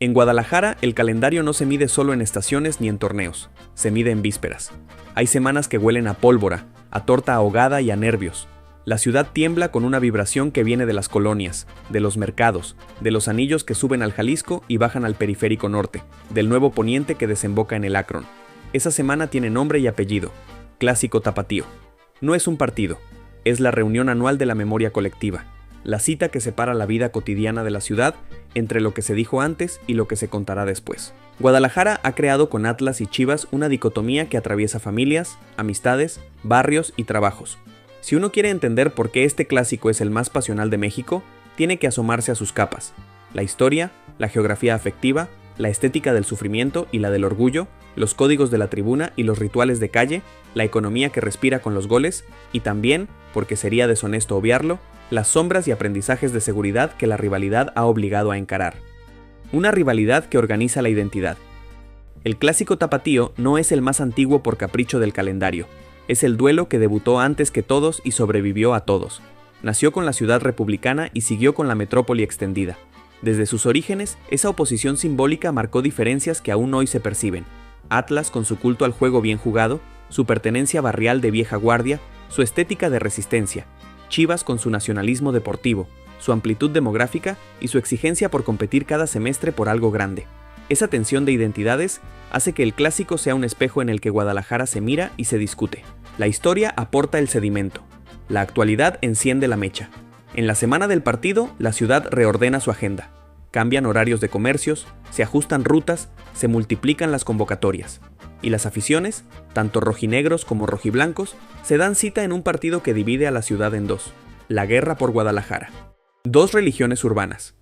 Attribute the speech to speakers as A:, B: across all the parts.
A: En Guadalajara, el calendario no se mide solo en estaciones ni en torneos, se mide en vísperas. Hay semanas que huelen a pólvora, a torta ahogada y a nervios. La ciudad tiembla con una vibración que viene de las colonias, de los mercados, de los anillos que suben al Jalisco y bajan al periférico norte, del nuevo poniente que desemboca en el Akron. Esa semana tiene nombre y apellido: Clásico Tapatío. No es un partido, es la reunión anual de la memoria colectiva, la cita que separa la vida cotidiana de la ciudad entre lo que se dijo antes y lo que se contará después. Guadalajara ha creado con Atlas y Chivas una dicotomía que atraviesa familias, amistades, barrios y trabajos. Si uno quiere entender por qué este clásico es el más pasional de México, tiene que asomarse a sus capas: la historia, la geografía afectiva, la estética del sufrimiento y la del orgullo, los códigos de la tribuna y los rituales de calle, la economía que respira con los goles y también, porque sería deshonesto obviarlo, las sombras y aprendizajes de seguridad que la rivalidad ha obligado a encarar. Una rivalidad que organiza la identidad. El clásico tapatío no es el más antiguo por capricho del calendario. Es el duelo que debutó antes que todos y sobrevivió a todos. Nació con la ciudad republicana y siguió con la metrópoli extendida. Desde sus orígenes, esa oposición simbólica marcó diferencias que aún hoy se perciben. Atlas con su culto al juego bien jugado, su pertenencia barrial de vieja guardia, su estética de resistencia. Chivas con su nacionalismo deportivo, su amplitud demográfica y su exigencia por competir cada semestre por algo grande. Esa tensión de identidades hace que el clásico sea un espejo en el que Guadalajara se mira y se discute. La historia aporta el sedimento. La actualidad enciende la mecha. En la semana del partido, la ciudad reordena su agenda. Cambian horarios de comercios, se ajustan rutas, se multiplican las convocatorias. Y las aficiones, tanto rojinegros como rojiblancos, se dan cita en un partido que divide a la ciudad en dos: la guerra por Guadalajara. Dos religiones urbanas.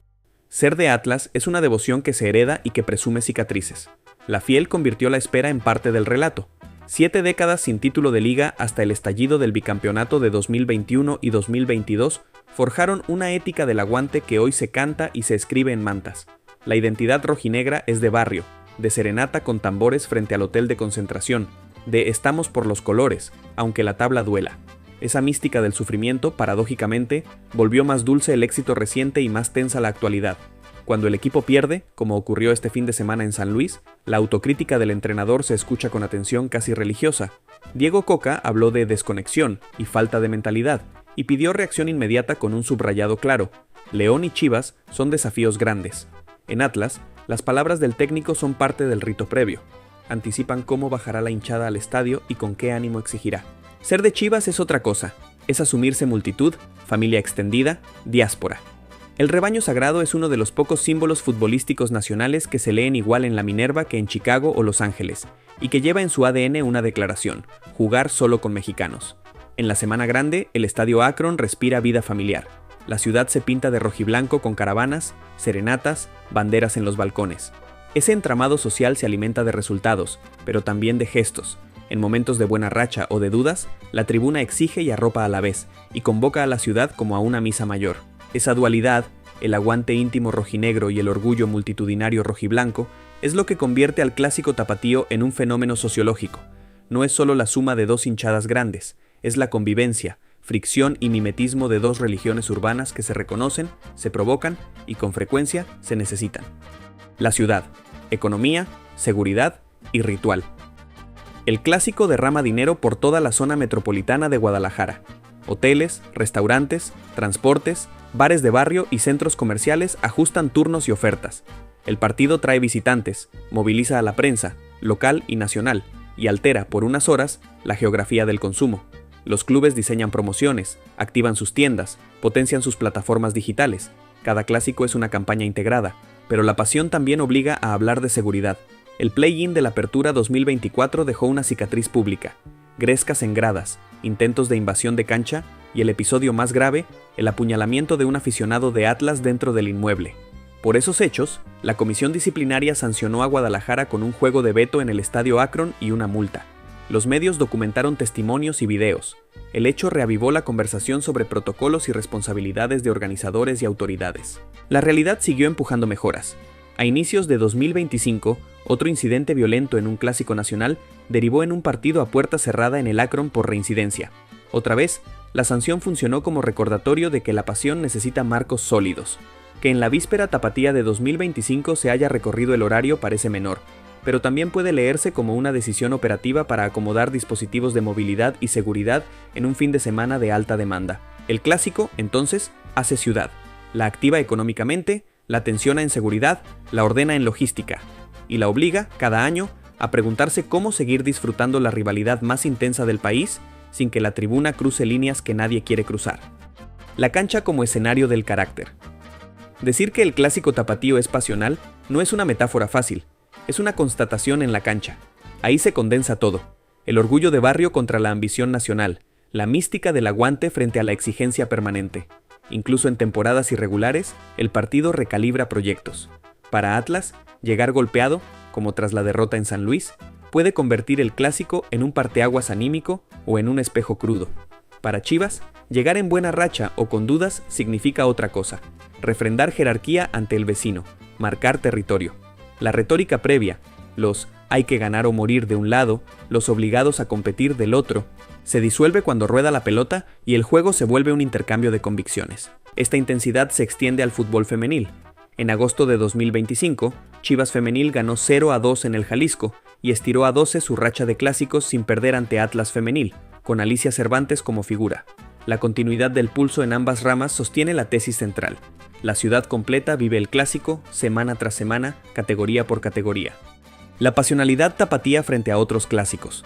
A: Ser de Atlas es una devoción que se hereda y que presume cicatrices. La fiel convirtió la espera en parte del relato. 7 décadas sin título de liga hasta el estallido del bicampeonato de 2021 y 2022 forjaron una ética del aguante que hoy se canta y se escribe en mantas. La identidad rojinegra es de barrio, de serenata con tambores frente al hotel de concentración, de estamos por los colores, aunque la tabla duela. Esa mística del sufrimiento, paradójicamente, volvió más dulce el éxito reciente y más tensa la actualidad. Cuando el equipo pierde, como ocurrió este fin de semana en San Luis, la autocrítica del entrenador se escucha con atención casi religiosa. Diego Coca habló de desconexión y falta de mentalidad, y pidió reacción inmediata con un subrayado claro: León y Chivas son desafíos grandes. En Atlas, las palabras del técnico son parte del rito previo. Anticipan cómo bajará la hinchada al estadio y con qué ánimo exigirá. Ser de Chivas es otra cosa, es asumirse multitud, familia extendida, diáspora. El rebaño sagrado es uno de los pocos símbolos futbolísticos nacionales que se leen igual en la Minerva que en Chicago o Los Ángeles, y que lleva en su ADN una declaración: jugar solo con mexicanos. En la Semana Grande, el estadio Akron respira vida familiar. La ciudad se pinta de rojiblanco con caravanas, serenatas, banderas en los balcones. Ese entramado social se alimenta de resultados, pero también de gestos. En momentos de buena racha o de dudas, la tribuna exige y arropa a la vez, y convoca a la ciudad como a una misa mayor. Esa dualidad, el aguante íntimo rojinegro y el orgullo multitudinario rojiblanco, es lo que convierte al clásico tapatío en un fenómeno sociológico. No es solo la suma de dos hinchadas grandes, es la convivencia, fricción y mimetismo de dos religiones urbanas que se reconocen, se provocan y con frecuencia se necesitan. La ciudad, economía, seguridad y ritual. El clásico derrama dinero por toda la zona metropolitana de Guadalajara. Hoteles, restaurantes, transportes, bares de barrio y centros comerciales ajustan turnos y ofertas. El partido trae visitantes, moviliza a la prensa, local y nacional, y altera por unas horas la geografía del consumo. Los clubes diseñan promociones, activan sus tiendas, potencian sus plataformas digitales. Cada clásico es una campaña integrada, pero la pasión también obliga a hablar de seguridad. El play-in de la Apertura 2024 dejó una cicatriz pública: grescas en gradas, intentos de invasión de cancha y el episodio más grave, el apuñalamiento de un aficionado de Atlas dentro del inmueble. Por esos hechos, la comisión disciplinaria sancionó a Guadalajara con un juego de veto en el estadio Akron y una multa. Los medios documentaron testimonios y videos. El hecho reavivó la conversación sobre protocolos y responsabilidades de organizadores y autoridades. La realidad siguió empujando mejoras. A inicios de 2025, otro incidente violento en un clásico nacional derivó en un partido a puerta cerrada en el Akron por reincidencia. Otra vez, la sanción funcionó como recordatorio de que la pasión necesita marcos sólidos. Que en la víspera tapatía de 2025 se haya recorrido el horario parece menor, pero también puede leerse como una decisión operativa para acomodar dispositivos de movilidad y seguridad en un fin de semana de alta demanda. El clásico, entonces, hace ciudad, la activa económicamente, la tensiona en seguridad, la ordena en logística, y la obliga, cada año, a preguntarse cómo seguir disfrutando la rivalidad más intensa del país sin que la tribuna cruce líneas que nadie quiere cruzar. La cancha como escenario del carácter. Decir que el clásico tapatío es pasional no es una metáfora fácil, es una constatación en la cancha. Ahí se condensa todo: el orgullo de barrio contra la ambición nacional, la mística del aguante frente a la exigencia permanente. Incluso en temporadas irregulares, el partido recalibra proyectos. Para Atlas, llegar golpeado, como tras la derrota en San Luis, puede convertir el clásico en un parteaguas anímico o en un espejo crudo. Para Chivas, llegar en buena racha o con dudas significa otra cosa: refrendar jerarquía ante el vecino, marcar territorio. La retórica previa, los hay que ganar o morir de un lado, los obligados a competir del otro, se disuelve cuando rueda la pelota y el juego se vuelve un intercambio de convicciones. Esta intensidad se extiende al fútbol femenil. En agosto de 2025, Chivas Femenil ganó 0-2 en el Jalisco y estiró a 12 su racha de clásicos sin perder ante Atlas Femenil, con Alicia Cervantes como figura. La continuidad del pulso en ambas ramas sostiene la tesis central: la ciudad completa vive el clásico, semana tras semana, categoría por categoría. La pasionalidad tapatía frente a otros clásicos.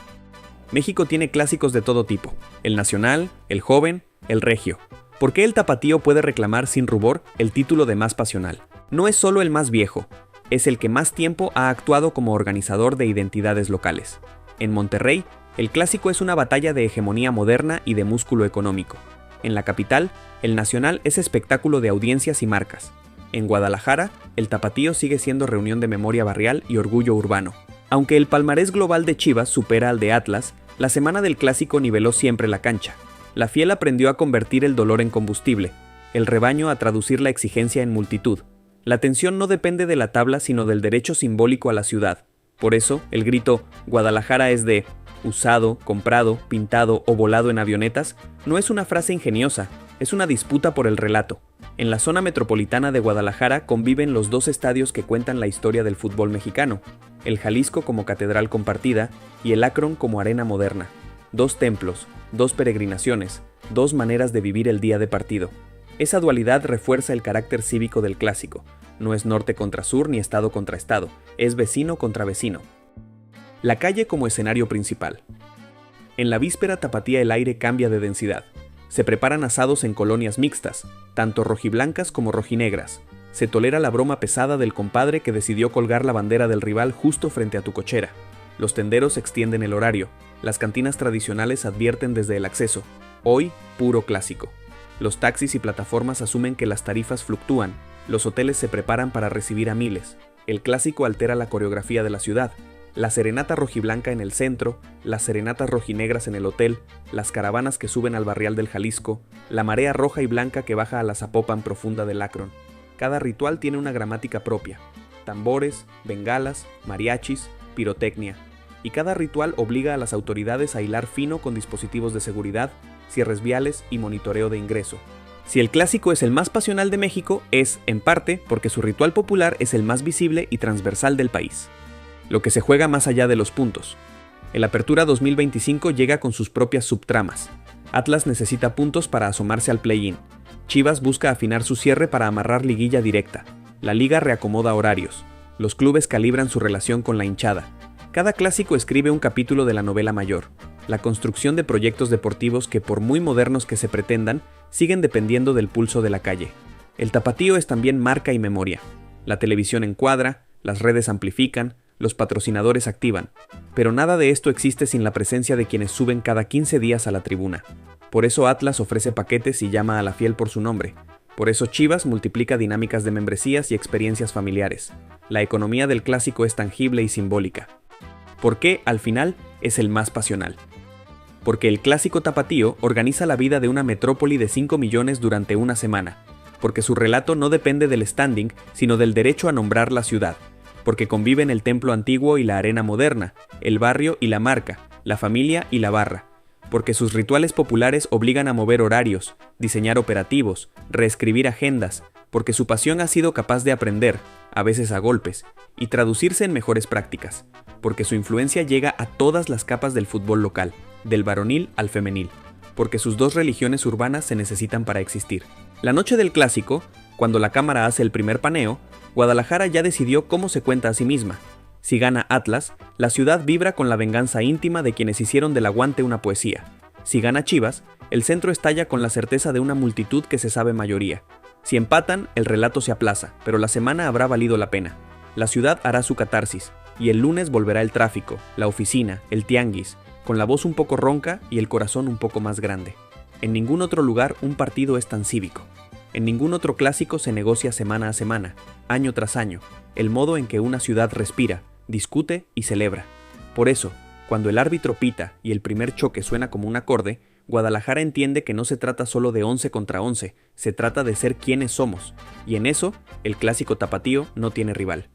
A: México tiene clásicos de todo tipo: el nacional, el joven, el regio. ¿Por qué el tapatío puede reclamar sin rubor el título de más pasional? No es solo el más viejo, es el que más tiempo ha actuado como organizador de identidades locales. En Monterrey, el clásico es una batalla de hegemonía moderna y de músculo económico. En la capital, el nacional es espectáculo de audiencias y marcas. En Guadalajara, el tapatío sigue siendo reunión de memoria barrial y orgullo urbano. Aunque el palmarés global de Chivas supera al de Atlas, la semana del clásico niveló siempre la cancha. La fiel aprendió a convertir el dolor en combustible, el rebaño a traducir la exigencia en multitud. La tensión no depende de la tabla sino del derecho simbólico a la ciudad. Por eso, el grito "Guadalajara es de usado, comprado, pintado o volado en avionetas" no es una frase ingeniosa, es una disputa por el relato. En la zona metropolitana de Guadalajara conviven los dos estadios que cuentan la historia del fútbol mexicano: el Jalisco como catedral compartida y el Akron como arena moderna. Dos templos, dos peregrinaciones, dos maneras de vivir el día de partido. Esa dualidad refuerza el carácter cívico del clásico. No es norte contra sur ni estado contra estado, es vecino contra vecino. La calle como escenario principal. En la víspera tapatía el aire cambia de densidad. Se preparan asados en colonias mixtas, tanto rojiblancas como rojinegras. Se tolera la broma pesada del compadre que decidió colgar la bandera del rival justo frente a tu cochera. Los tenderos extienden el horario. Las cantinas tradicionales advierten desde el acceso: hoy, puro clásico. Los taxis y plataformas asumen que las tarifas fluctúan. Los hoteles se preparan para recibir a miles. El clásico altera la coreografía de la ciudad. La serenata rojiblanca en el centro, las serenatas rojinegras en el hotel, las caravanas que suben al barrial del Jalisco, la marea roja y blanca que baja a la Zapopan profunda del Akron. Cada ritual tiene una gramática propia: tambores, bengalas, mariachis, pirotecnia. Y cada ritual obliga a las autoridades a hilar fino con dispositivos de seguridad, cierres viales y monitoreo de ingreso. Si el clásico es el más pasional de México, es, en parte, porque su ritual popular es el más visible y transversal del país. Lo que se juega más allá de los puntos. El Apertura 2025 llega con sus propias subtramas. Atlas necesita puntos para asomarse al play-in. Chivas busca afinar su cierre para amarrar liguilla directa. La liga reacomoda horarios. Los clubes calibran su relación con la hinchada. Cada clásico escribe un capítulo de la novela mayor: la construcción de proyectos deportivos que, por muy modernos que se pretendan, siguen dependiendo del pulso de la calle. El tapatío es también marca y memoria. La televisión encuadra, las redes amplifican, los patrocinadores activan, pero nada de esto existe sin la presencia de quienes suben cada 15 días a la tribuna. Por eso Atlas ofrece paquetes y llama a la fiel por su nombre. Por eso Chivas multiplica dinámicas de membresías y experiencias familiares. La economía del clásico es tangible y simbólica. ¿Por qué, al final, es el más pasional? Porque el clásico tapatío organiza la vida de una metrópoli de 5 millones durante una semana. Porque su relato no depende del standing, sino del derecho a nombrar la ciudad. Porque conviven el templo antiguo y la arena moderna, el barrio y la marca, la familia y la barra. Porque sus rituales populares obligan a mover horarios, diseñar operativos, reescribir agendas, porque su pasión ha sido capaz de aprender, a veces a golpes, y traducirse en mejores prácticas, porque su influencia llega a todas las capas del fútbol local, del varonil al femenil, porque sus dos religiones urbanas se necesitan para existir. La noche del clásico, cuando la cámara hace el primer paneo, Guadalajara ya decidió cómo se cuenta a sí misma. Si gana Atlas, la ciudad vibra con la venganza íntima de quienes hicieron del aguante una poesía. Si gana Chivas, el centro estalla con la certeza de una multitud que se sabe mayoría. Si empatan, el relato se aplaza, pero la semana habrá valido la pena. La ciudad hará su catarsis, y el lunes volverá el tráfico, la oficina, el tianguis, con la voz un poco ronca y el corazón un poco más grande. En ningún otro lugar un partido es tan cívico. En ningún otro clásico se negocia semana a semana, año tras año, el modo en que una ciudad respira, discute y celebra. Por eso, cuando el árbitro pita y el primer choque suena como un acorde, Guadalajara entiende que no se trata solo de 11 contra 11, se trata de ser quienes somos, y en eso, el clásico tapatío no tiene rival.